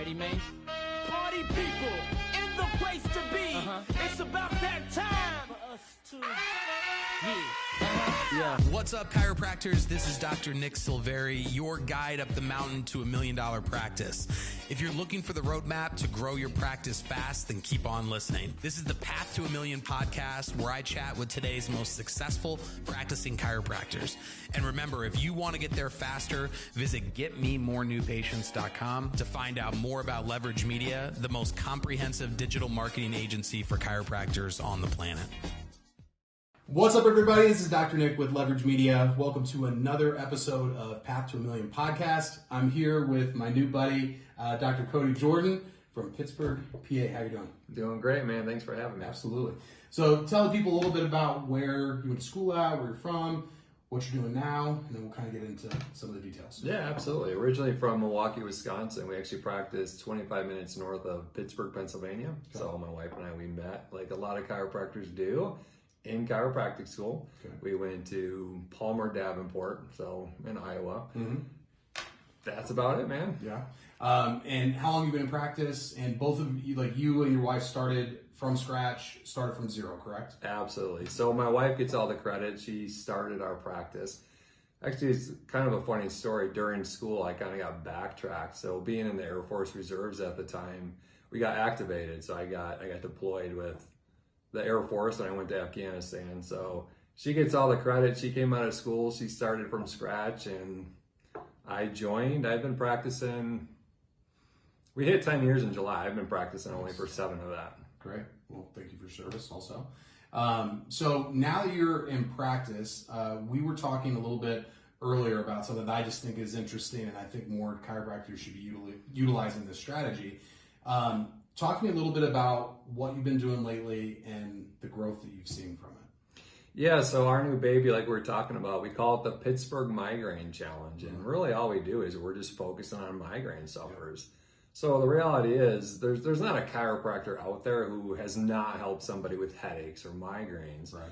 ready, man? Party people in the place to be. It's about that time for us to. Yeah. What's up, chiropractors? This is Dr. 𝗃𝗃𝗀𝘃, your guide up the mountain to $1 million practice. If you're looking for the roadmap to grow your practice fast, then keep on listening. This is the Path to $1 Million podcast, where I chat with today's most successful practicing chiropractors. And remember, if you want to get there faster, visit getmemorenewpatients.com to find out more about Leverage Media, the most comprehensive digital marketing agency for chiropractors on the planet. What's up, everybody? This is Dr. Nick with Leverage Media. Welcome to another episode of Path to $1 Million podcast. I'm here with my new buddy, Dr. Cotey Jordan from Pittsburgh, PA. How you doing? Doing great, man. Thanks for having me. Absolutely. So tell people a little bit about where you went to school at, where you're from, what you're doing now, and then we'll kind of get into some of the details. Yeah, absolutely. Originally from Milwaukee, Wisconsin. We actually practiced 25 minutes north of Pittsburgh, Pennsylvania. Okay. So my wife and I, we met like a lot of chiropractors do in chiropractic school. Okay. We went to Palmer, Davenport, so in Iowa. Mm-hmm. That's about it, man. Yeah. And how long have you been in practice? And both of you, like you and your wife, started from scratch, started from zero, correct? Absolutely. So my wife gets all the credit. She started our practice. Actually, it's kind of a funny story. During school, I kind of got backtracked. So being in the Air Force Reserves at the time, we got activated. So I got deployed with the Air Force, and I went to Afghanistan. So she gets all the credit. She came out of school. She started from scratch, and I joined. I've been practicing. We hit 10 years in July. I've been practicing only for 7 of that. Great. Well, thank you for your service also. So now that you're in practice, we were talking a little bit earlier about something that I just think is interesting, and I think more chiropractors should be utilizing this strategy. Talk to me a little bit about what you've been doing lately and the growth that you've seen from it. Yeah, so our new baby, like we were talking about, we call it the Pittsburgh Migraine Challenge. And really all we do is we're just focusing on migraine sufferers. So the reality is there's not a chiropractor out there who has not helped somebody with headaches or migraines. Right.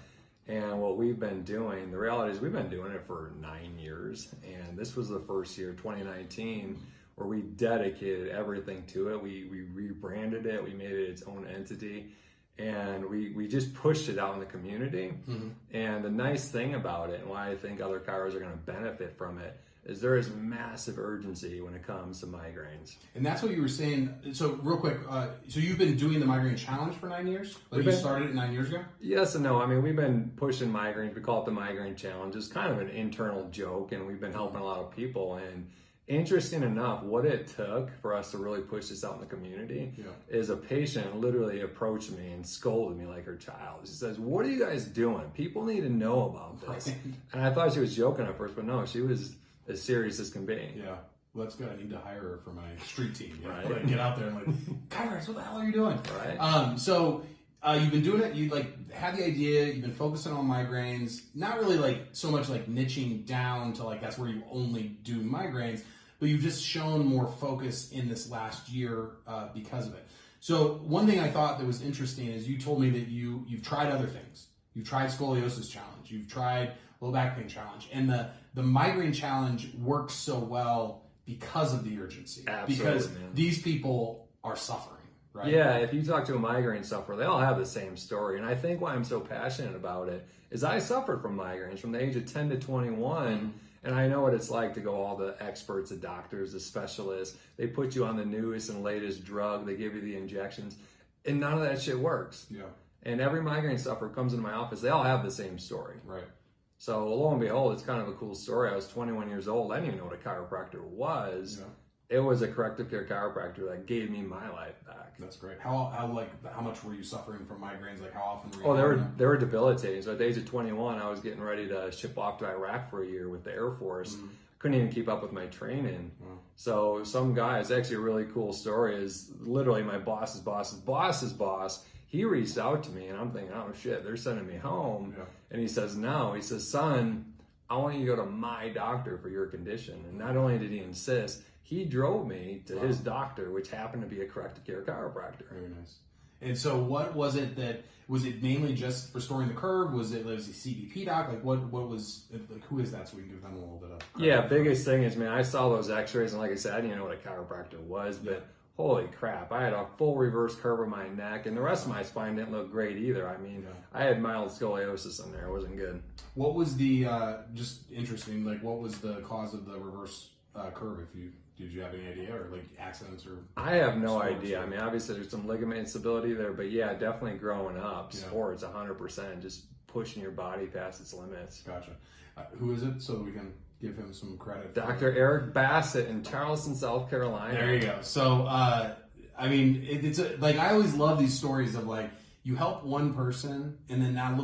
And what we've been doing, the reality is we've been doing it for 9 years. And this was the first year, 2019, where we dedicated everything to it. We rebranded it, we made it its own entity, and we just pushed it out in the community. Mm-hmm. And the nice thing about it, and why I think other chiros are going to benefit from it, is there is massive urgency when it comes to migraines. And that's what you were saying. So real quick, so you've been doing the Migraine Challenge for 9 years? Like you started it 9 years ago? Yes and no. I mean, we've been pushing migraines. We call it the Migraine Challenge. It's kind of an internal joke, and we've been helping a lot of people. And interesting enough, what it took for us to really push this out in the community is a patient literally approached me and scolded me like her child. She says, "What are you guys doing? People need to know about this." Right. And I thought she was joking at first, but no, she was as serious as can be. Yeah. Well, that's good. I need to hire her for my street team. Right. Like, get out there and guys, what the hell are you doing? Right. So you've been doing it. You had the idea. You've been focusing on migraines. Not really so much niching down to that's where you only do migraines, but you've just shown more focus in this last year because of it. So one thing I thought that was interesting is you told me that you've tried other things. You've tried scoliosis challenge. You've tried low back pain challenge, and the migraine challenge works so well because of the urgency. Absolutely, because man. These people are suffering. Right? Yeah, if you talk to a migraine sufferer, they all have the same story. And I think why I'm so passionate about it is I suffered from migraines from the age of 10 to 21, and I know what it's like to go all the experts, the doctors, the specialists. They put you on the newest and latest drug. They give you the injections, and none of that shit works. Yeah. And every migraine sufferer comes into my office, they all have the same story. Right. So lo and behold, it's kind of a cool story. I was 21 years old. I didn't even know what a chiropractor was. Yeah. It was a corrective care chiropractor that gave me my life back. That's great. How much were you suffering from migraines? How often were you? They were debilitating. So at the age of 21, I was getting ready to ship off to Iraq for a year with the Air Force. Mm-hmm. Couldn't even keep up with my training. Wow. So some guy, it's actually a really cool story, is literally my boss's boss's boss's boss. He reached out to me, and I'm thinking, oh shit, they're sending me home. Yeah. And he says, no. He says, son, I want you to go to my doctor for your condition. And not only did he insist, he drove me to his doctor, which happened to be a corrective care chiropractor. Very nice. And so what was it was it mainly just restoring the curve? Was it a CBP doc? What was it, who is that, so we can give them a little bit of credit? Yeah, biggest thing is, man, I saw those x-rays, and like I said, I didn't know what a chiropractor was, but holy crap, I had a full reverse curve of my neck, and the rest of my spine didn't look great either. I mean, I had mild scoliosis in there. It wasn't good. What was the, just interesting, like what was the cause of the reverse curve? Did you have any idea, or like accidents or? I have no idea. I mean, obviously there's some ligament instability there, but yeah, definitely growing up, sports 100%, just pushing your body past its limits. Gotcha. Who is it, so that we can give him some credit? Dr. 𝘱𝗶𝗵𝗆 in Charleston, South Carolina. There you go. So, I mean, it's like, I always love these stories of like, you help one person and then now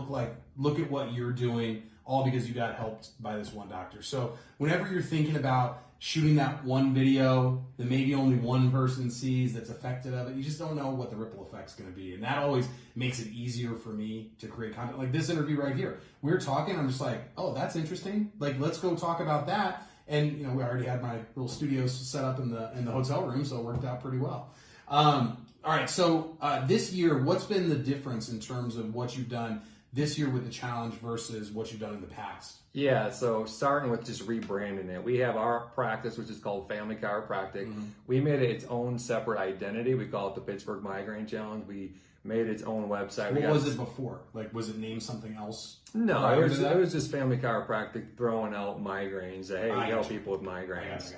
look at what you're doing, all because you got helped by this one doctor. So whenever you're thinking about shooting that one video that maybe only one person sees that's affected of it, you just don't know what the ripple effect's going to be. And that always makes it easier for me to create content. Like this interview right here. We were talking, I'm just like, oh, that's interesting. Like, let's go talk about that. And, you know, we already had my little studios set up in the hotel room, so it worked out pretty well. All right, so this year, what's been the difference in terms of what you've done this year with the challenge versus what you've done in the past? Yeah, so starting with just rebranding it. We have our practice, which is called Family Chiropractic. Mm-hmm. We made it its own separate identity. We call it the Pittsburgh Migraine Challenge. We made its own website. What was it before? Like, was it named something else? No, it was just Family Chiropractic throwing out migraines. Hey, we help people with migraines.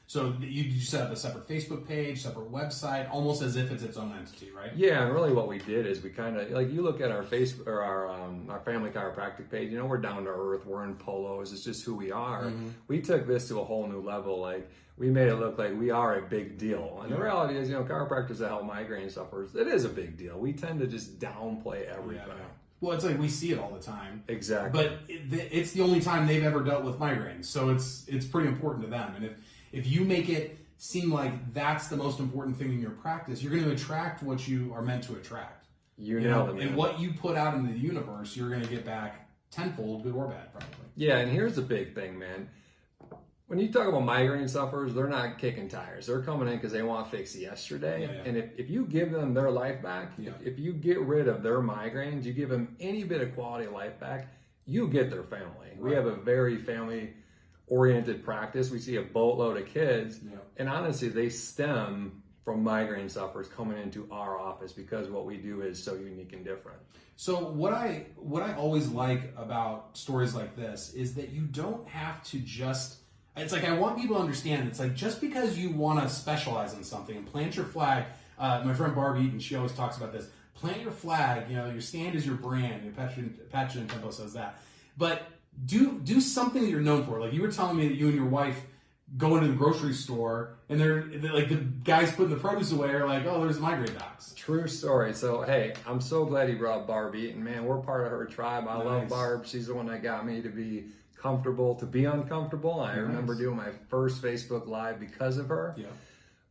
So you set up a separate Facebook page, separate website, almost as if it's its own entity, right? Yeah, and really what we did is we kind of, like, you look at our Facebook or our Family Chiropractic page, you know, we're down to earth, we're in polos, it's just who we are. Mm-hmm. We took this to a whole new level. Like, we made it look like we are a big deal. And the reality is, you know, chiropractors that help migraine sufferers, it is a big deal. We tend to just downplay everything. Yeah. Well, it's like we see it all the time. Exactly. But it's the only time they've ever dealt with migraines. So it's pretty important to them. And if you make it seem like that's the most important thing in your practice, you're going to attract what you are meant to attract. You know, and what you put out into the universe, you're going to get back tenfold, good or bad, probably. Yeah, and here's the big thing, man. When you talk about migraine sufferers, they're not kicking tires. They're coming in because they want 𝗱𝗃𝗄𝗃 yesterday. Yeah. And if you give them their life back, if you get rid of their migraines, you give them any bit of quality of life back, you get their family. Right. We have a very family-oriented practice. We see a boatload of kids. Yeah. And honestly, they stem from migraine sufferers coming into our office because what we do is so unique and different. So what I always like about stories like this is that you don't have to just... It's like, I want people to understand, it's like, just because you want to specialize in something and plant your flag, my friend 𝗵𝗿𝗃, she always talks about this, plant your flag, you know, your stand is your brand, 𝗵𝗵𝗁 Tempo says that, but do something that you're known for. Like, you were telling me that you and your wife go into the grocery store, and they're like, the guys putting the produce away are like, oh, there's migraine docs. True story. So, hey, I'm so glad he brought 𝗵𝗿, and man, we're part of her tribe. I love 𝗵. She's the one that got me to be comfortable to be uncomfortable. I remember doing my first Facebook Live because of her. Yeah.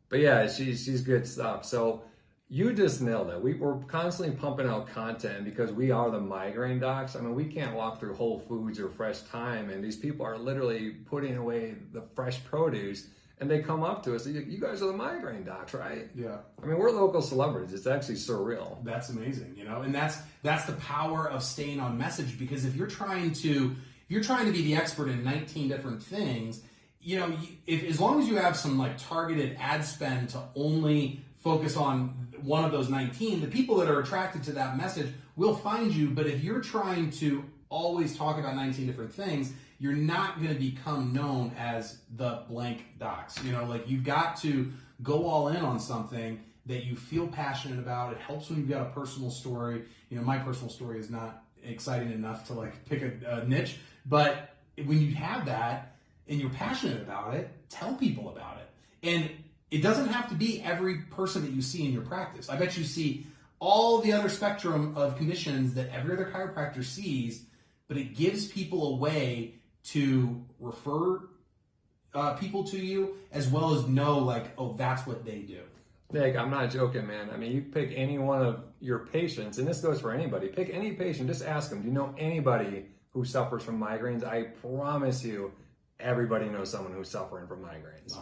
But yeah, she's good stuff. So you just nailed it. We're constantly pumping out content because we are the migraine docs. I mean, we can't walk through Whole Foods or Fresh Thyme, and these people are literally putting away the fresh produce, and they come up to us. You guys are the migraine docs, right? Yeah. I mean, we're local celebrities. It's actually surreal. That's amazing, you know, and that's the power of staying on message, because if you're trying to be the expert in 19 different things, you know, as long as you have some like targeted ad spend to only focus on one of those 19, the people that are attracted to that message will find you. But if you're trying to always talk about 19 different things, you're not going to become known as the blank docs. You know, like, you've got to go all in on something that you feel passionate about. It helps when you've got a personal story. You know, my personal story is not exciting enough to like pick a niche, but when you have that and you're passionate about it, tell people about it. And it doesn't have to be every person that you see in your practice. I bet you see all the other spectrum of conditions that every other chiropractor sees, but it gives people a way to refer people to you, as well as know, like, oh, that's what they do. Nick, I'm not joking, man. I mean, you pick any one of your patients, and this goes for anybody. Pick any patient, just ask them, do you know anybody who suffers from migraines? I promise you, everybody knows someone who's suffering from migraines.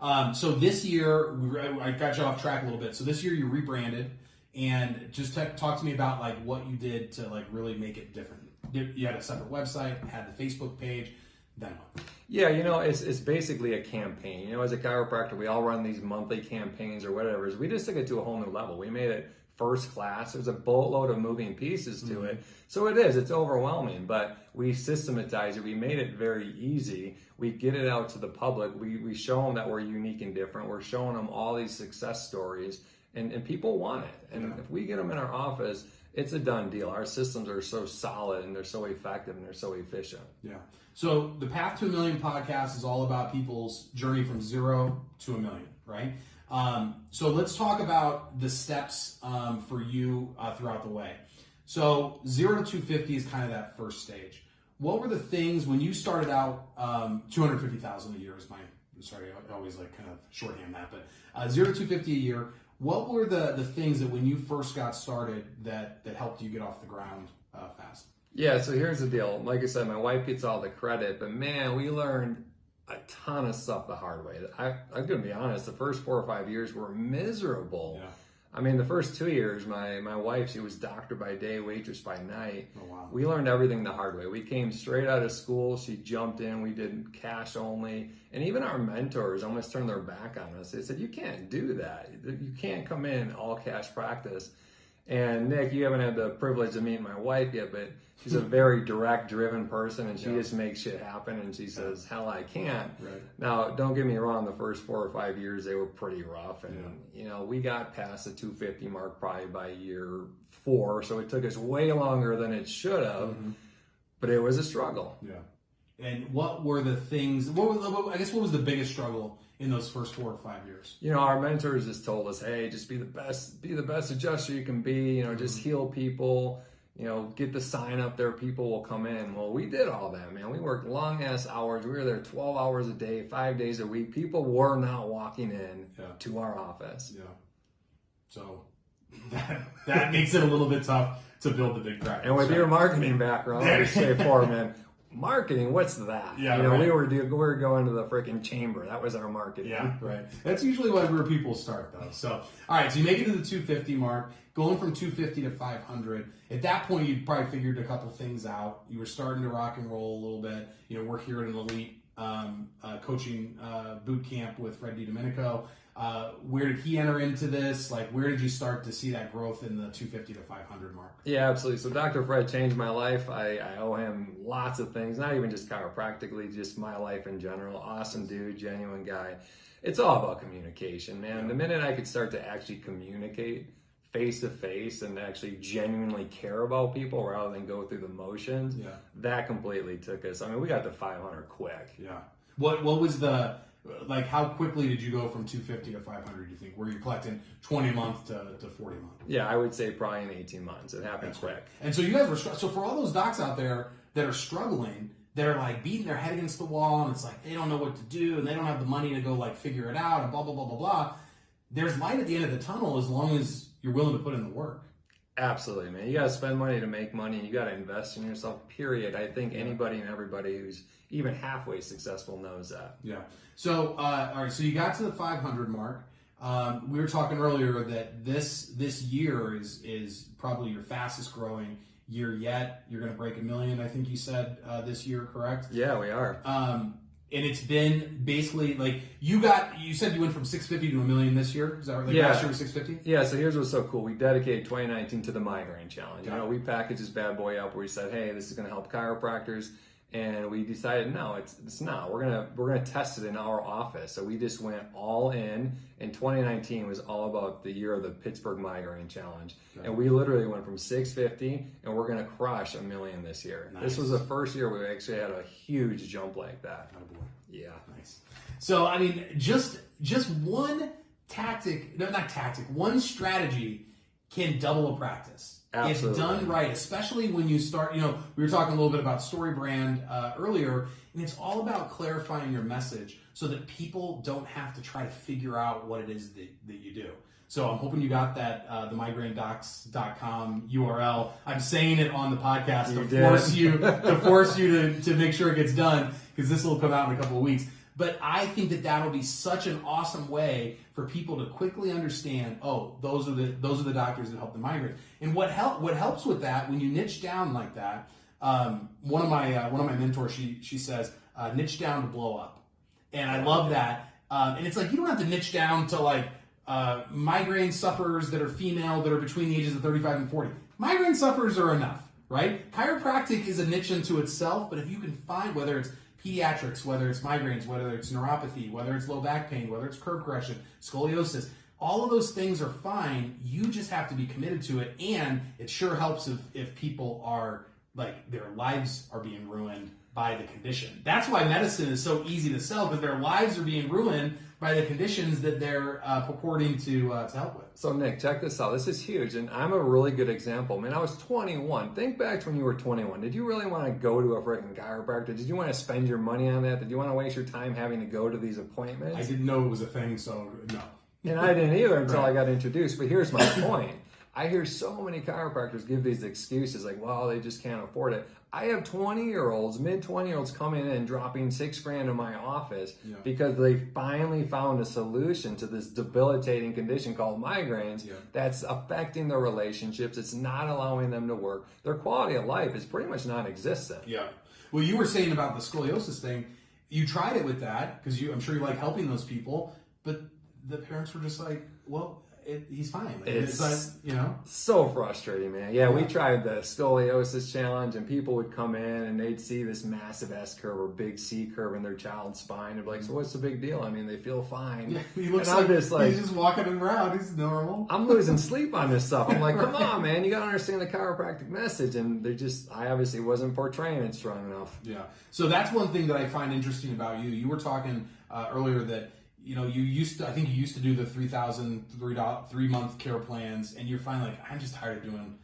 100%. So this year, I got you off track a little bit. So this year you rebranded, and just talk to me about like what you did to like really make it different. You had a separate website, had the Facebook page. then what? Yeah, it's basically a campaign. As a chiropractor, we all run these monthly campaigns or whatever. We just took it to a whole new level. We made it first class. There's a boatload of moving pieces to it. So it's overwhelming, but we systematize it. We made it very easy. We get it out to the public. We show them that we're unique and different. We're showing them all these success stories, and people want it. And if we get them in our office, it's a done deal. Our systems are so solid, and they're so effective, and they're so efficient. Yeah. So the Path to $1 Million podcast is all about people's journey from 0 to $1 million, right? So let's talk about the steps for you throughout the way. So 0 to 250 is kind of that first stage. What were the things when you started out? 250,000 a year is sorry, I always like kind of shorthand that, but 0 to 250 a year. What were the things that when you first got started that helped you get off the ground fast? Yeah, so here's the deal. Like I said, my wife gets all the credit, but man, we learned a ton of stuff the hard way. I'm going to be honest, the first 4 or 5 years were miserable. Yeah. I mean, the first 2 years, my wife, she was doctor by day, waitress by night. Oh, wow. We learned everything the hard way. We came straight out of school. She jumped in. We did cash only. And even our mentors almost turned their back on us. They said, you can't do that. You can't come in all cash practice. And Nick, you haven't had the privilege of meeting my wife yet, but she's a very direct, driven person, and she just makes shit happen, and she says, hell, I can't. Right. Now, don't get me wrong, the first 4 or 5 years, they were pretty rough, and we got past the 250 mark probably by year 4, so it took us way longer than it should have, but it was a struggle. Yeah. And what were the things, what was the biggest struggle in those first 4 or 5 years? Our mentors just told us, hey, just be the best adjuster you can be, just heal people, get the sign up there, people will come in. Well, we did all that, man. We worked long ass hours. We were there 12 hours a day, 5 days a week. People were not walking in to our office. Yeah. So that makes it a little bit tough to build the big practice. And with your marketing background, I would say, poor man, marketing, what's that? Yeah, we were going to the freaking chamber. That was our marketing. Yeah, right. That's usually where people start, though. So, all right, so you make it to the 250 mark, going from 250 to 500. At that point, you'd probably figured a couple things out. You were starting to rock and roll a little bit. We're here at an elite coaching boot camp with 𝗱𝗏𝗰. Where did he enter into this? Like, where did you start to see that growth in the 250 to 500 mark? Yeah, absolutely. So Dr. Fred changed my life. I owe him lots of things, not even just chiropractically, just my life in general. Awesome dude, genuine guy. It's all about communication, man. Yeah. The minute I could start to actually communicate face to face and actually genuinely care about people rather than go through the motions, that completely took us. I mean, we got to 500 quick. Yeah. What was the... Like, how quickly did you go from 250 to 500, do you think? Were you collecting 20 a month to 40 a month? Yeah, I would say probably in 18 months. It happened quick. And so you guys were, so for all those docs out there that are struggling, that are like beating their head against the wall, and it's like they don't know what to do, and they don't have the money to go like figure it out, and blah, blah, blah, blah, blah. There's light at the end of the tunnel as long as you're willing to put in the work. Absolutely, man. You got to spend money to make money. You got to invest in yourself, period. I think anybody and everybody who's even halfway successful knows that. Yeah. So, all right, so you got to the 500 mark. We were talking earlier that this year is probably your fastest growing year yet. You're going to break $1 million, I think you said, this year, correct? Yeah, we are. And it's been basically like you said you went from 650 to $1 million this year. Is that right? Like last year was 650? Yeah. So here's what's so cool. We dedicated 2019 to the migraine challenge. We packaged this bad boy up where we said, hey, this is going to help chiropractors. And we decided, no, it's not. We're gonna test it in our office. So we just went all in. And 2019 was all about the year of the Pittsburgh Migraine Challenge. Okay. And we literally went from 650, and we're gonna crush $1 million this year. Nice. This was the first year we actually had a huge jump like that. Oh boy. Yeah. Nice. So I mean, just one one strategy can double a practice. Absolutely. If done right, especially when you start, we were talking a little bit about story brand earlier, and it's all about clarifying your message so that people don't have to try to figure out what it is that you do. So I'm hoping you got that, themigrainedocs.com URL. I'm saying it on the podcast to force you to make sure it gets done, because this will come out in a couple of weeks. But I think that'll be such an awesome way for people to quickly understand, oh, those are the doctors that help the migraines. And what helps with that when you niche down like that, one of my mentors, she says, niche down to blow up. And I love that. And it's like, you don't have to niche down to like migraine sufferers that are female that are between the ages of 35 and 40. Migraine sufferers are enough, right? Chiropractic is a niche unto itself, but if you can find, whether it's pediatrics, whether it's migraines, whether it's neuropathy, whether it's low back pain, whether it's curve correction, scoliosis, all of those things are fine. You just have to be committed to it, and it sure helps if people are, like, their lives are being ruined by the condition. That's why medicine is so easy to sell, because their lives are being ruined by the conditions that they're purporting to help with. So Nick, check this out. This is huge, and I'm a really good example. Man, I was 21. Think back to when you were 21. Did you really want to go to a freaking chiropractor? Did you want to spend your money on that? Did you want to waste your time having to go to these appointments? I didn't know it was a thing, so no. And I didn't either until I got introduced. But here's my point. I hear so many chiropractors give these excuses like, well, they just can't afford it. I have 20-year-olds, mid-20-year-olds coming in and dropping $6,000 in my office because they finally found a solution to this debilitating condition called migraines that's affecting their relationships. It's not allowing them to work. Their quality of life is pretty much non-existent. Yeah. Well, you were saying about the scoliosis thing. You tried it with that because I'm sure you like helping those people, but the parents were just like, well, he's fine. Like, it's like, you know, so frustrating, man. Yeah, we tried the scoliosis challenge, and people would come in and they'd see this massive S curve or big C curve in their child's spine. They'd be like, so what's the big deal? I mean, they feel fine. Yeah, he looks and like he's just walking around. He's normal. I'm losing sleep on this stuff. I'm like, come on, man, you got to understand the chiropractic message. And I obviously wasn't portraying it strong enough. Yeah. So that's one thing that I find interesting about you. You were talking earlier that, you know, I think you used to do the 3-month care plans, and you're finally like, I'm just tired of doing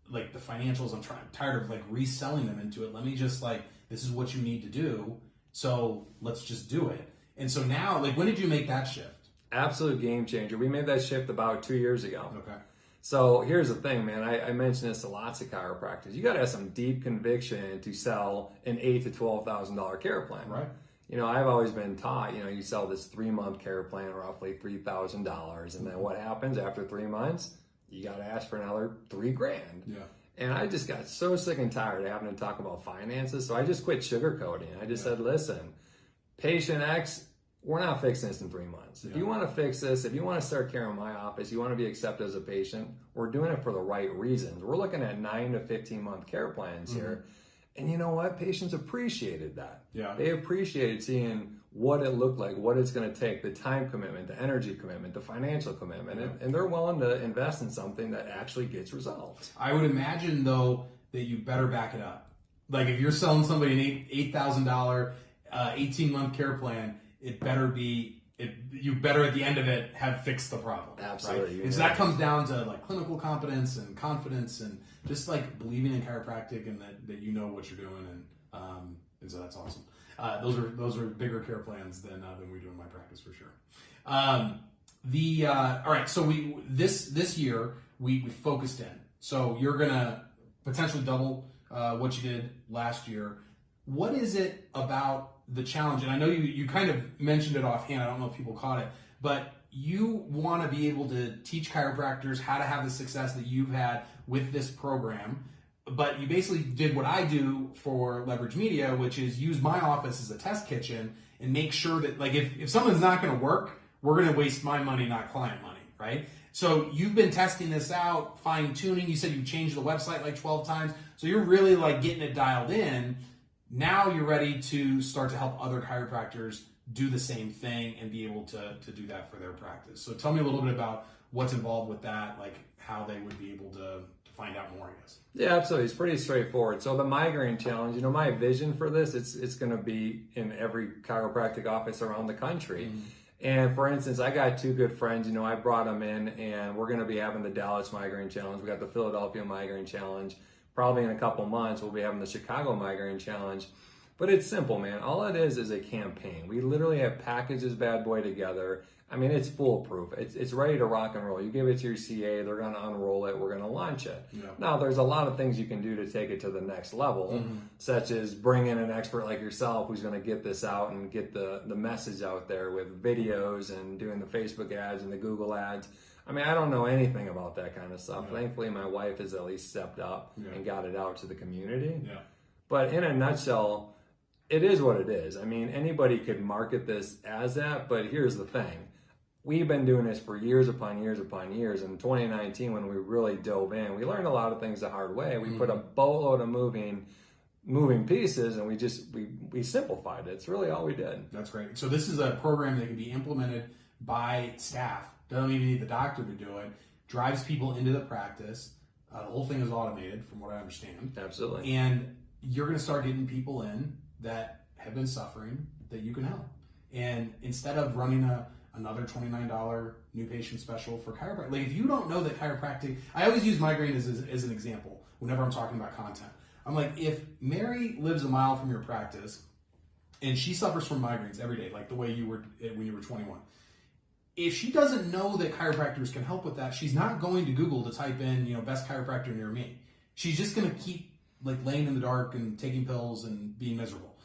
like the financials. I'm tired of like reselling them into it. Let me just like, this is what you need to do. So let's just do it. And so now, like, when did you make that shift? Absolute game changer. We made that shift about 2 years ago. Okay. So here's the thing, man. I mentioned this to lots of chiropractors. You got to have some deep conviction to sell an $8,000 to $12,000 care plan. Right. You know, I've always been taught, you know, you sell this 3-month care plan, roughly $3,000. And then what happens after 3 months? You got to ask for another $3,000. Yeah. And I just got so sick and tired of having to talk about finances. So I just quit sugarcoating. I just said, listen, patient X, we're not fixing this in 3 months. If you want to fix this, if you want to start care in my office, you want to be accepted as a patient, we're doing it for the right reasons. We're looking at 9 to 15-month care plans here. And you know what? Patients appreciated that. Yeah. They appreciated seeing what it looked like, what it's going to take, the time commitment, the energy commitment, the financial commitment, and they're willing to invest in something that actually gets results. I would imagine, though, that you better back it up. Like, if you're selling somebody an $8,000 18-month care plan, it better be, you better at the end of it have fixed the problem. Absolutely. Right? And so that comes down to like clinical competence and confidence and just like believing in chiropractic and that you know what you're doing, and so that's awesome. Those are bigger care plans than we do in my practice for sure. All right, so this year we focused in. So you're gonna potentially double what you did last year. What is it about the challenge? And I know you kind of mentioned it offhand. I don't know if people caught it, but you want to be able to teach chiropractors how to have the success that you've had with this program. But you basically did what I do for Leverage Media, which is use my office as a test kitchen and make sure that, like, if something's not going to work, we're going to waste my money, not client money, right? So you've been testing this out, fine tuning. You said you changed the website like 12 times. So you're really like getting it dialed in. Now you're ready to start to help other chiropractors do the same thing and be able to do that for their practice. So tell me a little bit about what's involved with that, like how they would be able to find out more, I guess. Yeah, absolutely. It's pretty straightforward. So the migraine challenge, you know, my vision for this, it's going to be in every chiropractic office around the country. Mm-hmm. And for instance, I got two good friends, you know, I brought them in and we're going to be having the Dallas Migraine Challenge. We got the Philadelphia Migraine Challenge. Probably in a couple months, we'll be having the Chicago Migraine Challenge. But it's simple, man. All it is a campaign. We literally have packaged this bad boy together. I mean, it's foolproof. It's ready to rock and roll. You give it to your CA, they're going to unroll it, we're going to launch it. Yeah. Now, there's a lot of things you can do to take it to the next level, such as bring in an expert like yourself who's going to get this out and get the message out there with videos and doing the Facebook ads and the Google ads. I mean, I don't know anything about that kind of stuff. Yeah. Thankfully, my wife has at least stepped up and got it out to the community. Yeah. But in a nutshell, It is what it is. I mean, anybody could market this as that, but here's the thing. We've been doing this for years upon years upon years. In 2019, when we really dove in, we learned a lot of things the hard way. We put a boatload of moving pieces, and we simplified it. It's really all we did. That's great. So this is a program that can be implemented by staff. Doesn't even need the doctor to do it. Drives people into the practice. The whole thing is automated, from what I understand. Absolutely. And you're going to start getting people in that have been suffering that you can help. And instead of running another $29 new patient special for chiropractic, like if you don't know that chiropractic, I always use migraine as an example whenever I'm talking about content. I'm like, if Mary lives a mile from your practice and she suffers from migraines every day, like the way you were when you were 21, if she doesn't know that chiropractors can help with that, she's not going to Google to type in, best chiropractor near me. She's just going to keep like laying in the dark and taking pills and being miserable.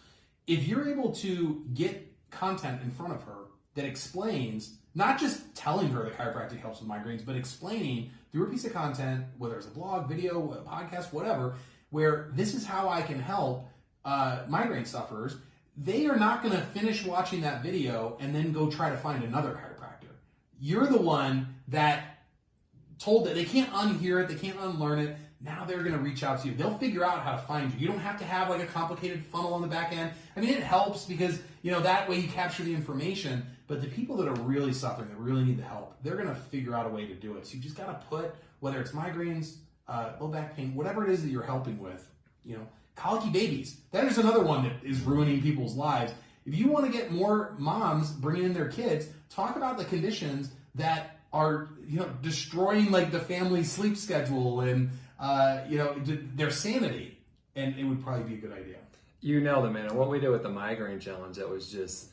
If you're able to get content in front of her that explains, not just telling her that chiropractic helps with migraines, but explaining through a piece of content, whether it's a blog, video, a podcast, whatever, where this is how I can help migraine sufferers, they are not going to finish watching that video and then go try to find another chiropractor. You're the one that told that they can't unhear it, they can't unlearn it. Now they're going to reach out to you. They'll figure out how to find you. You don't have to have like a complicated funnel on the back end. I mean, it helps because, that way you capture the information. But the people that are really suffering, that really need the help, they're going to figure out a way to do it. So you just got to put, whether it's migraines, low back pain, whatever it is that you're helping with, colicky babies. That is another one that is ruining people's lives. If you want to get more moms bringing in their kids, talk about the conditions that are, destroying like the family sleep schedule and, their sanity. And it would probably be a good idea. You nailed it, man. And what we did with the migraine challenge, that was just,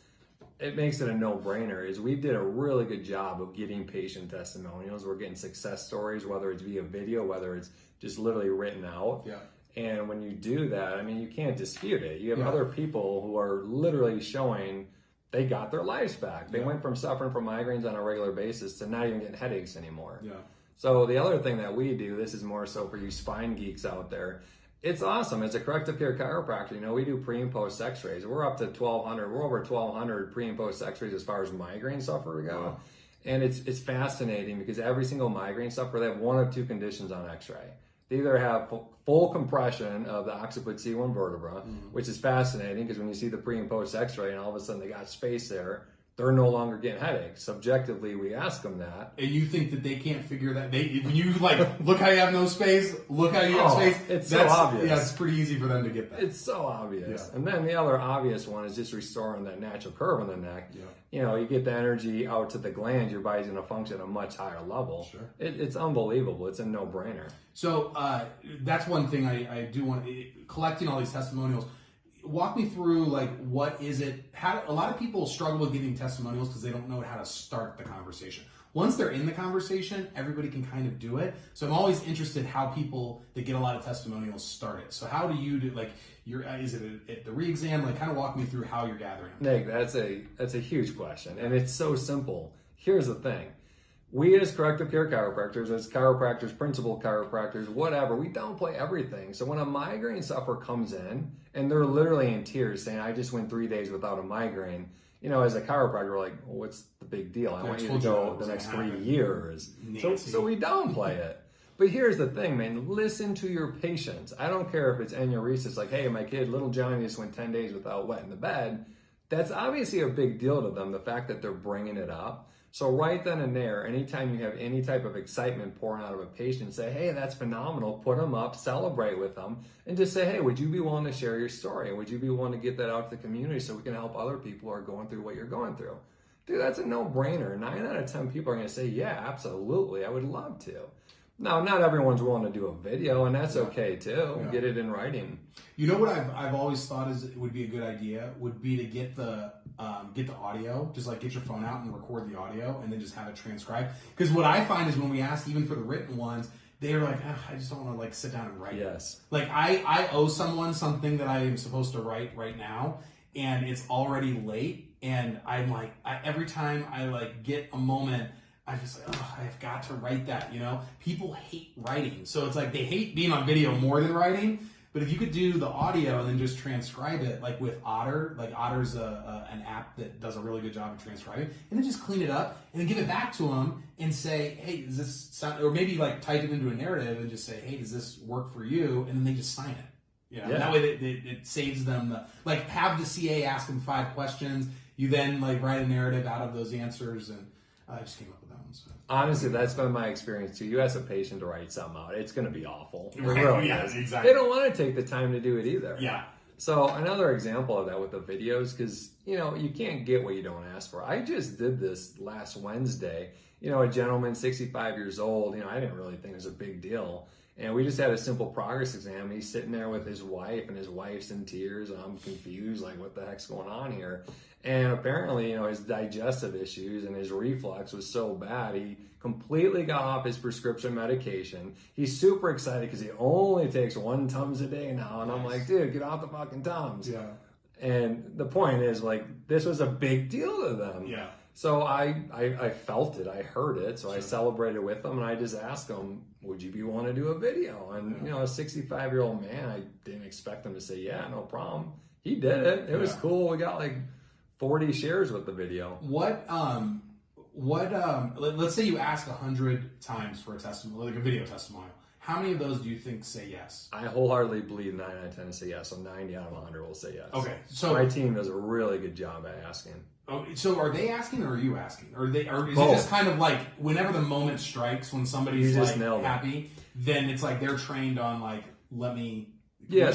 it makes it a no-brainer, is we did a really good job of getting patient testimonials. We're getting success stories, whether it's via video, whether it's just literally written out. Yeah. And when you do that, I mean, you can't dispute it. You have other people who are literally showing they got their lives back. They went from suffering from migraines on a regular basis to not even getting headaches anymore. Yeah. So the other thing that we do, this is more so for you spine geeks out there, it's awesome. As a corrective care chiropractor, we do pre and post x-rays. We're up to 1,200. We're over 1,200 pre and post x-rays as far as migraine sufferer go. Wow. And it's fascinating because every single migraine sufferer, they have one of two conditions on x-ray. They either have full compression of the 𝗍𝗵𝗄𝐴 vertebra, which is fascinating because when you see the pre and post x-ray and all of a sudden they got space there, they're no longer getting headaches. Subjectively, we ask them that. And you think that they can't figure that? When you look how you have no space, look how you have space. It's so obvious. Yeah, it's pretty easy for them to get that. It's so obvious. Yeah. And then the other obvious one is just restoring that natural curve in the neck. Yeah. You get the energy out to the glands, your body's going to function at a much higher level. Sure. It's unbelievable. It's a no-brainer. So that's one thing I do want, collecting all these testimonials. Walk me through, what is it? How a lot of people struggle with giving testimonials because they don't know how to start the conversation. Once they're in the conversation, everybody can kind of do it. So I'm always interested how people that get a lot of testimonials start it. So how do you do, is it at the re-exam? Kind of walk me through how you're gathering them. Nick, that's a huge question, and it's so simple. Here's the thing. We as corrective care chiropractors, as chiropractors, principal chiropractors, whatever, we downplay everything. So when a migraine sufferer comes in and they're literally in tears saying, I just went 3 days without a migraine, as a chiropractor, we're like, well, what's the big deal? I want you to go the next 3 years. So we downplay it. But here's the thing, man, listen to your patients. I don't care if it's enuresis, like, hey, my kid, little Johnny, just went 10 days without wetting the bed. That's obviously a big deal to them, the fact that they're bringing it up. So right then and there, anytime you have any type of excitement pouring out of a patient, say, hey, that's phenomenal, put them up, celebrate with them, and just say, hey, would you be willing to share your story? And would you be willing to get that out to the community so we can help other people who are going through what you're going through? Dude, that's a no-brainer. 9 out of 10 people are going to say, yeah, absolutely, I would love to. Now, not everyone's willing to do a video, and that's okay too. Yeah. Get it in writing. You know what I've always thought would be a good idea would be to get the audio, just get your phone out and record the audio, and then just have it transcribed. Because what I find is when we ask, even for the written ones, they're like, I just don't want to sit down and write. Yes. I owe someone something that I am supposed to write right now, and it's already late, and I'm like, every time I get a moment, I just I've got to write that. People hate writing, so it's they hate being on video more than writing. But if you could do the audio and then just transcribe it, like with Otter, like Otter's an app that does a really good job of transcribing, and then just clean it up and then give it back to them and say, hey, does this sound, or maybe like type it into a narrative and just say, hey, does this work for you? And then they just sign it. You know? And that way it saves them like have the CA ask them 5 questions. You then like write a narrative out of those answers, and I just came up with that one. So. Honestly, that's been my experience too. You ask a patient to write something out, it's going to be awful. Right. Really Yes, exactly. They don't want to take the time to do it either. Yeah. So another example of that with the videos, because you can't get what you don't ask for. I just did this last Wednesday. A gentleman, 65 years old. I didn't really think it was a big deal. And we just had a simple progress exam. He's sitting there with his wife, and his wife's in tears, and I'm confused, like, what the heck's going on here? And apparently, his digestive issues and his reflux was so bad, he completely got off his prescription medication. He's super excited because he only takes 1 Tums a day now. And I'm like, dude, get off the fucking Tums. Yeah. And the point is, like, this was a big deal to them. Yeah. So I felt it, I heard it, so I celebrated with them, and I just asked them, would you want to do a video? And, a 65-year-old man, I didn't expect him to say, yeah, no problem. He did it. It was cool. We got like 40 shares with the video. Let's say you ask 100 times for a testimonial, like a video testimonial. How many of those do you think say yes? I wholeheartedly believe 9 out of 10 say yes, so 90 out of 100 will say yes. Okay, so my team does a really good job at asking. Oh, so are they asking or are you asking? Or is Both. it just kind of like whenever the moment strikes, when somebody's like happy, then it's like they're trained on like, would you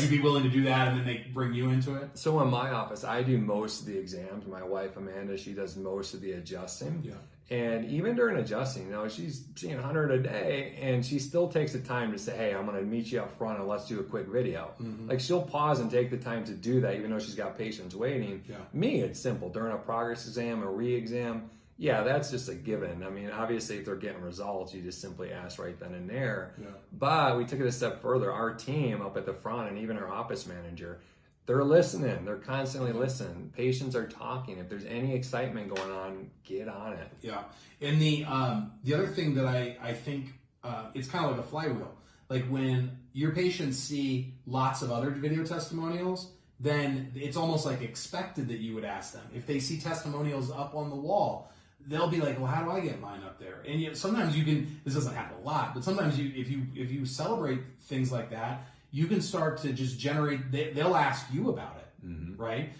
be willing to do that? And then they bring you into it? So in my office, I do most of the exams. My wife, Amanda, she does most of the adjusting. Yeah. And even during adjusting, she's seeing 100 a day, and she still takes the time to say, hey, I'm going to meet you up front and let's do a quick video. Mm-hmm. Like, she'll pause and take the time to do that, even though she's got patients waiting. Yeah. Me, it's simple. During a progress exam, a re-exam, that's just a given. I mean, obviously, if they're getting results, you just simply ask right then and there. Yeah. But we took it a step further. Our team up at the front, and even our office manager, they're listening. They're constantly listening. Patients are talking. If there's any excitement going on, get on it. Yeah. And the other thing that I think it's kind of like a flywheel. Like when your patients see lots of other video testimonials, then it's almost like expected that you would ask them. If they see testimonials up on the wall, they'll be like, well, how do I get mine up there? And sometimes you can, this doesn't happen a lot, but sometimes if you celebrate things like that, you can start to just generate, they'll ask you about it, mm-hmm. right?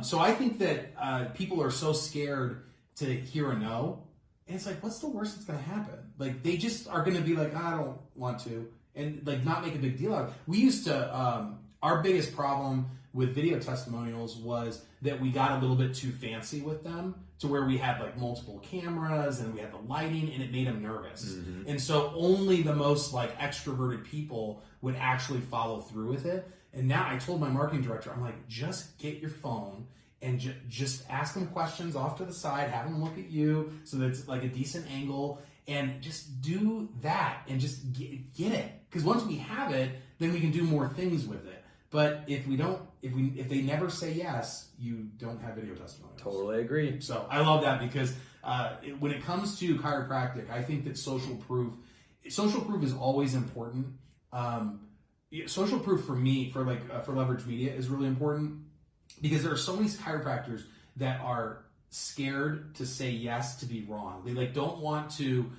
So I think that people are so scared to hear a no, and it's like, what's the worst that's going to happen? Like, they just are going to be like, I don't want to, and like not make a big deal out of it. We used to, our biggest problem with video testimonials was that we got a little bit too fancy with them, to where we had like multiple cameras and we had the lighting, and it made them nervous. Mm-hmm. And so only the most like extroverted people would actually follow through with it. And now I told my marketing director, I'm like, just get your phone and just ask them questions off to the side, have them look at you so that it's like a decent angle, and just do that and just get it. Because once we have it, then we can do more things with it. But if they never say yes, you don't have video testimonials. Totally agree. So I love that, because when it comes to chiropractic, I think that social proof is always important. Social proof for me, for Leverage Media, is really important, because there are so many chiropractors that are scared to say yes to be wrong. They don't want to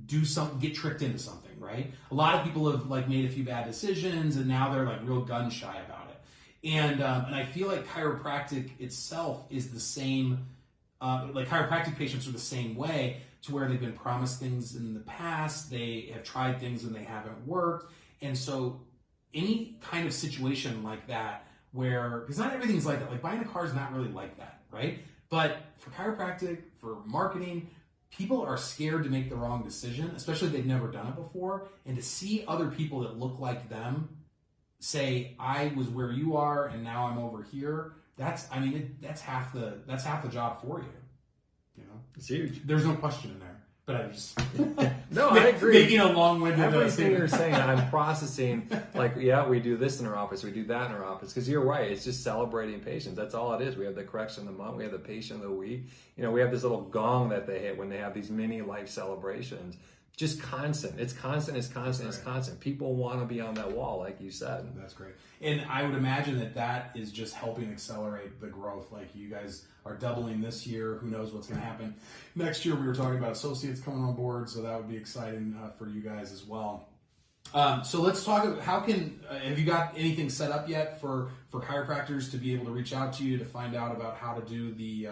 do something, get tricked into something, right? A lot of people have made a few bad decisions, and now they're real gun shy about it. And I feel like chiropractic itself is the same. Chiropractic patients are the same way, to where they've been promised things in the past, they have tried things and they haven't worked, and so any kind of situation like that, where, because not everything's like that. Like buying a car is not really like that, right? But for chiropractic, for marketing, people are scared to make the wrong decision, especially if they've never done it before. And to see other people that look like them say, I was where you are and now I'm over here, that's half the job for you. It's huge. There's no question in there. But I just no, I agree. Making a long-winded everything you're saying, I'm processing. We do this in our office, we do that in our office. Because you're right, it's just celebrating patients. That's all it is. We have the correction of the month, we have the patient of the week. We have this little gong that they hit when they have these mini life celebrations. just constant. It's constant, it's constant, it's constant. People want to be on that wall, like you said. That's great. And I would imagine that is just helping accelerate the growth. Like you guys are doubling this year. Who knows what's going to happen next year? We were talking about associates coming on board, so that would be exciting for you guys as well. So let's talk about have you got anything set up yet for chiropractors to be able to reach out to you to find out about how to do the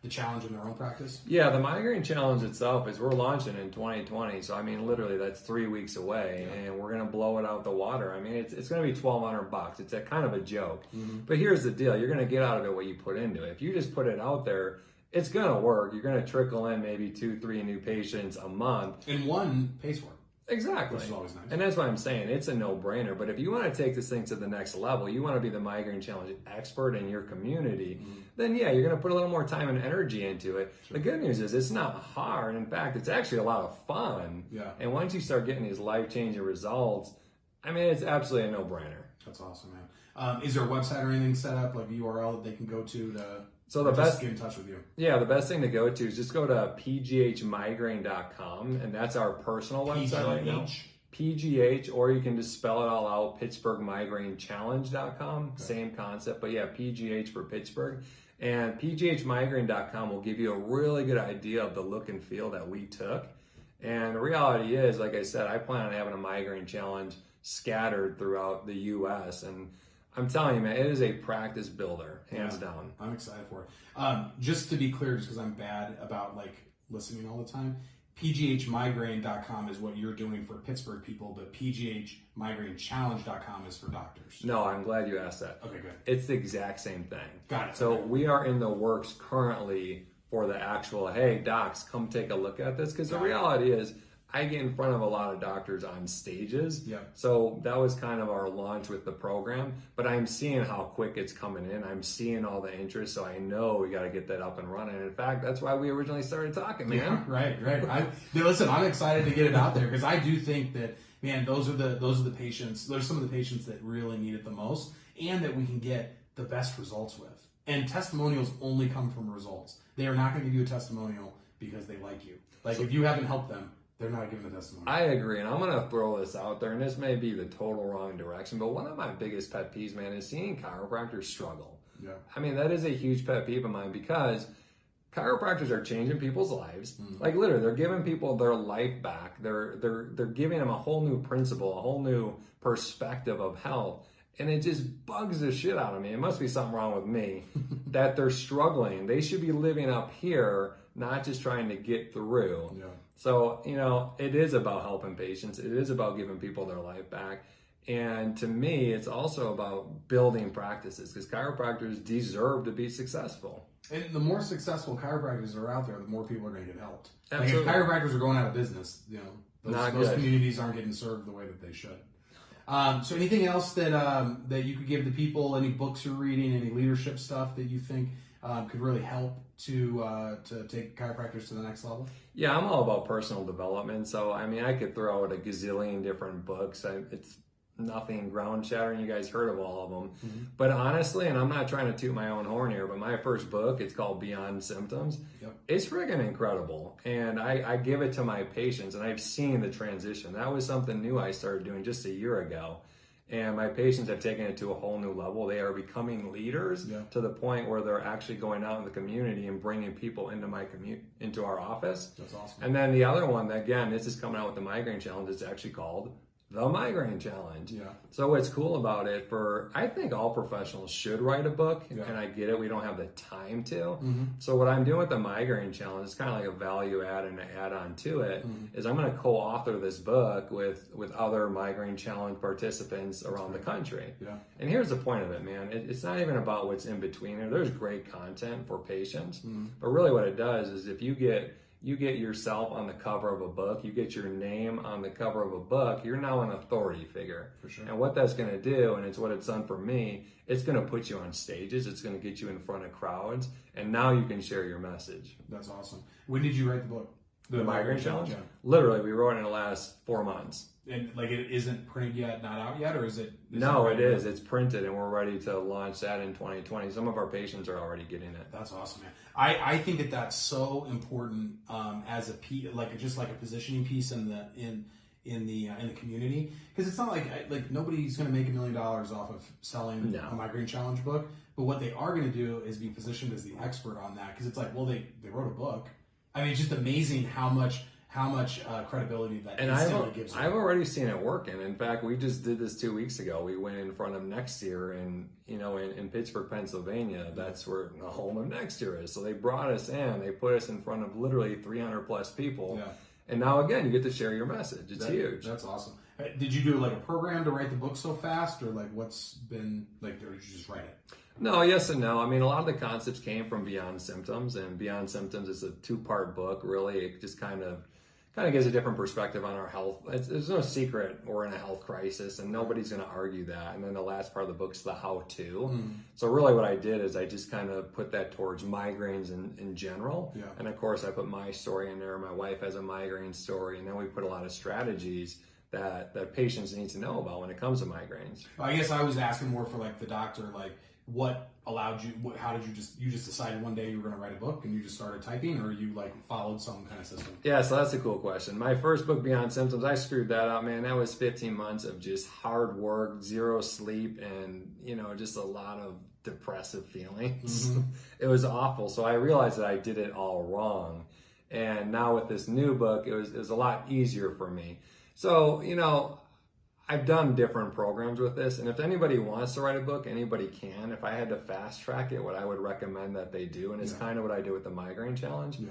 challenge in their own practice? Yeah, the migraine challenge itself is we're launching in 2020. So I mean, literally that's 3 weeks away, and we're going to blow it out the water. I mean, it's going to be $1,200. It's a kind of a joke, but here's the deal: you're going to get out of it what you put into it. If you just put it out there, it's going to work. You're going to trickle in maybe 2-3 new patients a month, and one pays for it. Exactly. Which is always nice. And that's why I'm saying it's a no-brainer. But if you want to take this thing to the next level, you want to be the migraine challenge expert in your community, then yeah, you're going to put a little more time and energy into it. Sure. The good news is it's not hard. In fact, it's actually a lot of fun. Yeah. And once you start getting these life-changing results, I mean, it's absolutely a no-brainer. That's awesome, man. Is there a website or anything set up, like a URL that they can go to so the best, get in touch with you? Yeah, the best thing to go to is just go to pghmigraine.com, and that's our personal website right now. PGH, or you can just spell it all out, PittsburghMigraineChallenge.com. Okay. Same concept, but yeah, PGH for Pittsburgh. And pghmigraine.com will give you a really good idea of the look and feel that we took. And the reality is, like I said, I plan on having a migraine challenge scattered throughout the U.S., and I'm telling you, man, it is a practice builder, hands down. I'm excited for it. Just to be clear, just because I'm bad about like listening all the time, pghmigraine.com is what you're doing for Pittsburgh people, but pghmigrainechallenge.com is for doctors. No, I'm glad you asked that. Okay, good. It's the exact same thing. Got it. So we are in the works currently for the actual, hey, docs, come take a look at this, because the reality is, I get in front of a lot of doctors on stages. Yeah. So that was kind of our launch with the program, but I'm seeing how quick it's coming in. I'm seeing all the interest, so I know we got to get that up and running. In fact, that's why we originally started talking, man. Yeah, right. Listen, I'm excited to get it out there because I do think that, man, those are the patients. Those are some of the patients that really need it the most, and that we can get the best results with. And testimonials only come from results. They are not going to give you a testimonial because they like you. Like if you haven't helped them, they're not giving a testimony. I agree, and I'm going to throw this out there, and this may be the total wrong direction, but one of my biggest pet peeves, man, is seeing chiropractors struggle. Yeah. I mean, that is a huge pet peeve of mine, because chiropractors are changing people's lives. Like literally, they're giving people their life back. They're giving them a whole new principle, a whole new perspective of health. And it just bugs the shit out of me. It must be something wrong with me that they're struggling. They should be living up here, not just trying to get through. Yeah. So, you know, it is about helping patients. It is about giving people their life back. And to me, it's also about building practices, because chiropractors deserve to be successful. And the more successful chiropractors are out there, the more people are going to get helped. Absolutely. Like if chiropractors are going out of business, you know, those communities aren't getting served the way that they should. So anything else that you could give the people? Any books you're reading? Any leadership stuff that you think could really help to take chiropractors to the next level? Yeah, I'm all about personal development. So I mean, I could throw out a gazillion different books. It's nothing ground shattering. You guys heard of all of them. But honestly, and I'm not trying to toot my own horn here, but my first book, it's called Beyond Symptoms. It's friggin' incredible. And I give it to my patients, and I've seen the transition. That was something new I started doing just a year ago. And my patients have taken it to a whole new level. They are becoming leaders to the point where they're actually going out in the community and bringing people into our office. That's awesome. And then the other one, again, this is coming out with the Migraine Challenge. It's actually called The Migraine Challenge. Yeah. So what's cool about it, I think all professionals should write a book, and I get it, we don't have the time to. So what I'm doing with the Migraine Challenge is kind of like a value add and an add-on to it, is I'm going to co-author this book with other Migraine Challenge participants around the country. Yeah. And here's the point of it, man. It's not even about what's in between there. There's great content for patients, but really what it does is if you get yourself on the cover of a book, you get your name on the cover of a book, you're now an authority figure. For sure. And what that's going to do, and it's what it's done for me, it's going to put you on stages, it's going to get you in front of crowds, and now you can share your message. That's awesome. When did you write the book? The migraine challenge? Yeah. Literally, we wrote it in the last 4 months. And like it isn't printed yet, not out yet, or is it? No, it is. It's printed, and we're ready to launch that in 2020. Some of our patients are already getting it. That's awesome, man. I think that that's so important as just like a positioning piece in the community, because it's not like nobody's going to make $1 million off of selling a migraine challenge book, but what they are going to do is be positioned as the expert on that, because it's like, well, they wrote a book. I mean, it's just amazing how much credibility that instantly gives you. I've already seen it work, and in fact, we just did this 2 weeks ago. We went in front of 𝗍𝗃 in Pittsburgh, Pennsylvania. That's where the home of 𝗍𝗃 is. So they brought us in. They put us in front of literally 300 plus people. Yeah. And now again, you get to share your message. It's huge. That's awesome. Did you do like a program to write the book so fast, or like what's been like, or did you just write it? No, yes and no. I mean, a lot of the concepts came from Beyond Symptoms, and Beyond Symptoms is a 2-part book. Really, it just kind of gives a different perspective on our health. There's no secret we're in a health crisis, and nobody's going to argue that. And then the last part of the book is the how-to. Mm-hmm. So really what I did is I just kind of put that towards migraines in general. Yeah. And of course, I put my story in there. My wife has a migraine story. And then we put a lot of strategies that patients need to know about when it comes to migraines. I guess I was asking more for like the doctor, like what allowed you, how did you just decided one day you were going to write a book and you just started typing, or you like followed some kind of system? Yeah, so that's a cool question. My first book, Beyond Symptoms, I screwed that up, man. That was 15 months of just hard work, 0 sleep, and just a lot of depressive feelings. Mm-hmm. It was awful. So I realized that I did it all wrong. And now with this new book, it was a lot easier for me. So, I've done different programs with this, and if anybody wants to write a book, anybody can. If I had to fast track it, what I would recommend that they do, and it's kind of what I do with the migraine challenge. Yeah.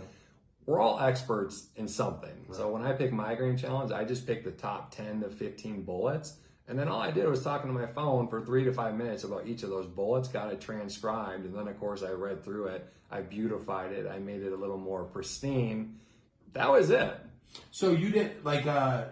We're all experts in something. Right. So when I pick migraine challenge, I just pick the top 10 to 15 bullets, and then all I did was talking to my phone for 3 to 5 minutes about each of those bullets, got it transcribed, and then of course I read through it, I beautified it, I made it a little more pristine. That was it. So you did like the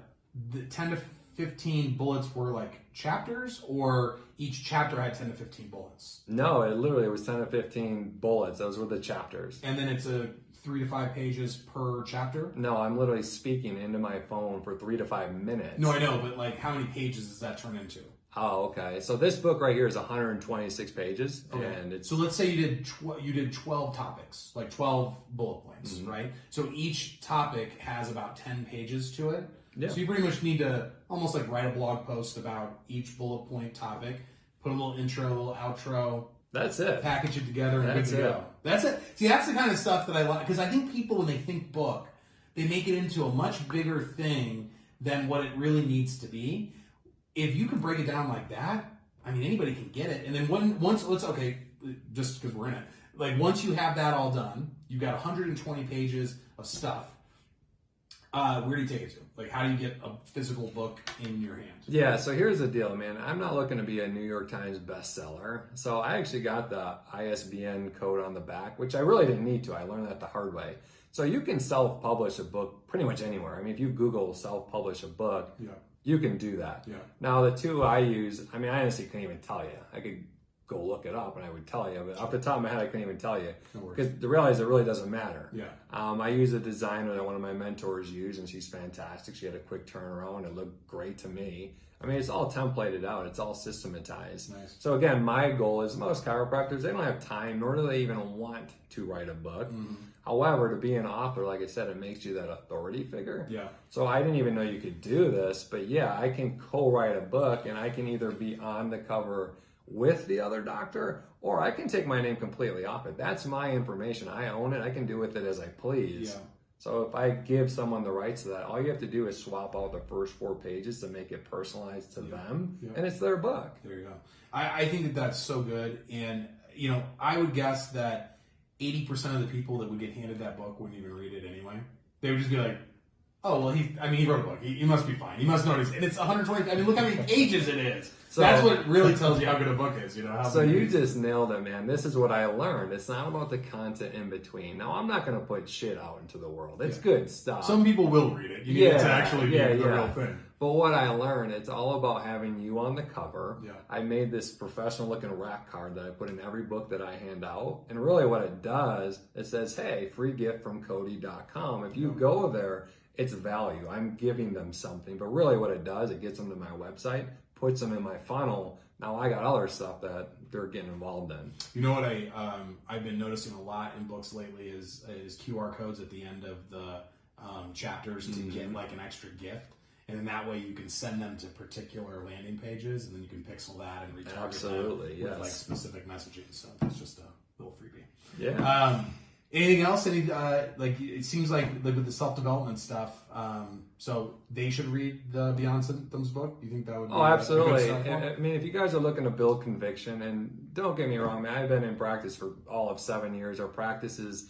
10 to 15 bullets were like chapters, or each chapter had 10 to 15 bullets? No, it literally was 10 to 15 bullets. Those were the chapters. And then it's 3 to 5 pages per chapter? No, I'm literally speaking into my phone for 3 to 5 minutes. No, I know, but like how many pages does that turn into? Oh, okay. So this book right here is 126 pages. Okay. And so let's say you did 12 topics, like 12 bullet points, mm-hmm. right? So each topic has about 10 pages to it. Yeah. So you pretty much need to almost like write a blog post about each bullet point topic, put a little intro, a little outro. That's it. Package it together and good to go. That's it. See, that's the kind of stuff that I like, because I think people, when they think book, they make it into a much bigger thing than what it really needs to be. If you can break it down like that, I mean, anybody can get it. And then just because we're in it, like once you have that all done, you've got 120 pages of stuff. Where do you take it to? Like, how do you get a physical book in your hand? Yeah, so here's the deal, man. I'm not looking to be a New York Times bestseller. So I actually got the ISBN code on the back, which I really didn't need to. I learned that the hard way. So you can self-publish a book pretty much anywhere. I mean, if you Google self-publish a book, you can do that. Yeah. Now, the two I use, I mean, I honestly couldn't even tell you. I could go look it up and I would tell you, but off the top of my head, I couldn't even tell you, because the reality is it really doesn't matter. Yeah. I use a designer that one of my mentors used, and she's fantastic. She had a quick turnaround. It looked great to me. I mean, it's all templated out. It's all systematized. Nice. So again, my goal is, most chiropractors, they don't have time, nor do they even want to write a book. Mm-hmm. However, to be an author, like I said, it makes you that authority figure. Yeah. So I didn't even know you could do this, but yeah, I can co-write a book, and I can either be on the cover with the other doctor, or I can take my name completely off it. That's my information. I own it. I can do with it as I please. Yeah. So if I give someone the rights to that, all you have to do is swap out the first 4 pages to make it personalized to them, and it's their book. There you go. I think that that's so good, and I would guess that 80% of the people that would get handed that book wouldn't even read it anyway. They would just be like, Oh, well, he wrote a book. He must be fine. He must know and it's 120. I mean, look how many pages it is. So, that's what really tells you how good a book is, you know. So you just nailed it, man. This is what I learned. It's not about the content in between. Now, I'm not going to put shit out into the world. It's good stuff. Some people will read it. You need it to actually be the real thing. But what I learned, it's all about having you on the cover. Yeah. I made this professional-looking rack card that I put in every book that I hand out. And really what it does, it says, hey, free gift from Cotey.com. If you go there, it's value. I'm giving them something. But really what it does, it gets them to my website, puts them in my funnel. Now I got other stuff that they're getting involved in. You know what I've been noticing a lot in books lately is QR codes at the end of the chapters to get like an extra gift. And then that way you can send them to particular landing pages, and then you can pixel that and retarget them with like specific messaging. So it's just a little freebie. Yeah. Anything else? Any like it seems like with the self-development stuff. So they should read the Beyond Symptoms book. You think that would be absolutely. A good start for them? I mean, if you guys are looking to build conviction, and don't get me wrong, man, I've been in practice for all of 7 years. Our practice is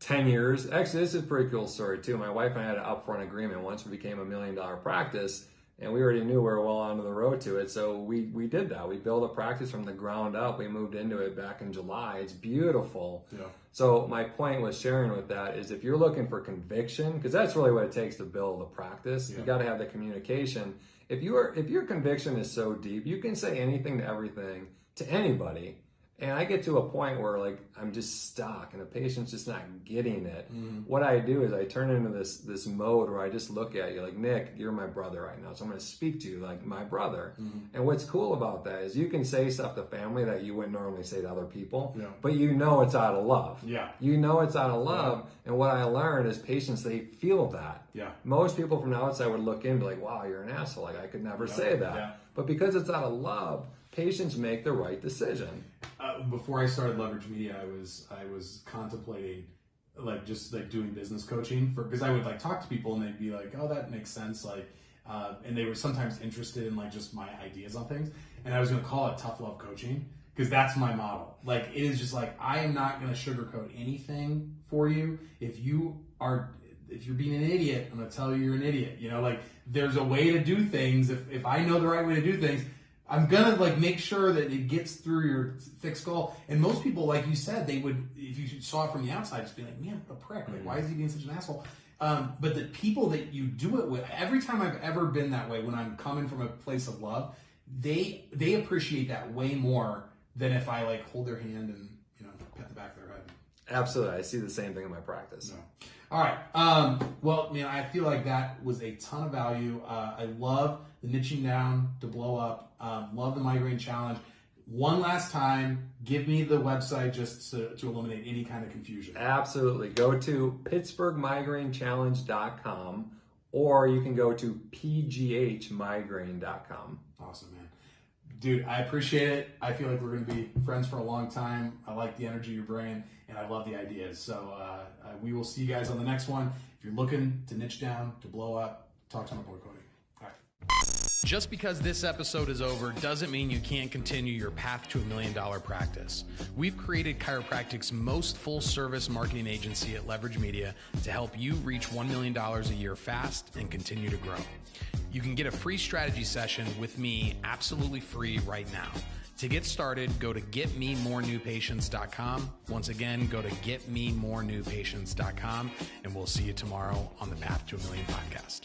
10 years. Actually, this is a pretty cool story too. My wife and I had an upfront agreement once we became $1 million practice, and we already knew we were well on the road to it. So we did that. We built a practice from the ground up. We moved into it back in July. It's beautiful. Yeah. So my point was sharing with that is if you're looking for conviction, because that's really what it takes to build a practice. You got to have the communication. If your conviction is so deep, you can say anything to everything to anybody. And I get to a point where like I'm just stuck and the patient's just not getting it. What I do is I turn into this mode where I just look at you like, Nick, you're my brother right now. So I'm going to speak to you like my brother. And what's cool about that is you can say stuff to family that you wouldn't normally say to other people, but you know it's out of love. Yeah. You know it's out of love. And what I learned is patients, they feel that. Yeah. Most people from the outside would look in and be like, wow, you're an asshole. Like I could never say that. Yeah. But because it's out of love, patients make the right decision. Before I started Leverage Media, I was contemplating like just like doing business coaching because I would like talk to people and they'd be like, oh, that makes sense. Like, and they were sometimes interested in like just my ideas on things. And I was going to call it Tough Love Coaching because that's my model. Like, it is just like, I am not going to sugarcoat anything for you. If you're being an idiot, I'm going to tell you you're an idiot. You know, like there's a way to do things. If I know the right way to do things, I'm gonna like make sure that it gets through your thick skull. And most people, like you said, they would, if you saw it from the outside, just be like, man, what a prick. Like, why is he being such an asshole? But the people that you do it with, every time I've ever been that way, when I'm coming from a place of love, they appreciate that way more than if I like hold their hand and, you know, pet the back of their head. Absolutely. I see the same thing in my practice. No. All right. Well, man, I feel like that was a ton of value. I love the niching down to blow up. Love the migraine challenge. One last time, give me the website just to eliminate any kind of confusion. Absolutely. Go to PittsburghMigraineChallenge.com or you can go to PGHmigraine.com. Awesome, man. Dude, I appreciate it. I feel like we're going to be friends for a long time. I like the energy of your brain, and I love the ideas. So we will see you guys on the next one. If you're looking to niche down, to blow up, talk to my boy Cotey. All right. Just because this episode is over doesn't mean you can't continue your path to $1 million practice. We've created chiropractic's most full-service marketing agency at Leverage Media to help you reach $1 million a year fast and continue to grow. You can get a free strategy session with me absolutely free right now. To get started, go to getmemorenewpatients.com. Once again, go to getmemorenewpatients.com, and we'll see you tomorrow on the Path to $1 Million podcast.